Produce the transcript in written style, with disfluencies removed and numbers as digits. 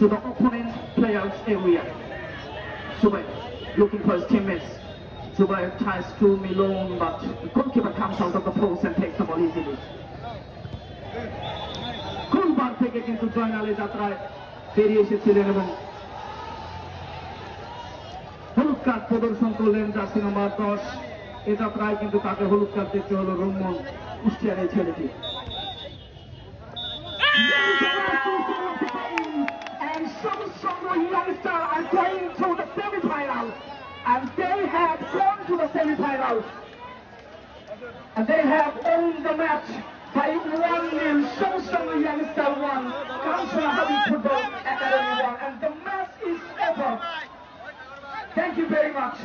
to the opponent players area. Zubair looking for his teammates. Zubair tries to Milone, but the goalkeeper comes out of the post and takes the ball easily. গোলবার থেকে কিন্তু জয়নাল এই যাত্রায় বেরিয়ে এসেছিলেন এবং হলুদ card প্রদর্শন করলেন জার্সি নাম্বার 10। এ যাত্রায় কিন্তু তাকে হলুদ কার্ড দেখতে হলো রুম্মন কুষ্টিয়ার এই ছেলেটি। And some youngsters are going to the semi-final, and they have gone to the semi-final, and they have won the match by 1-0. Some youngster won, Kansana Habib Football Academy won, and the match is over. Thank you very much.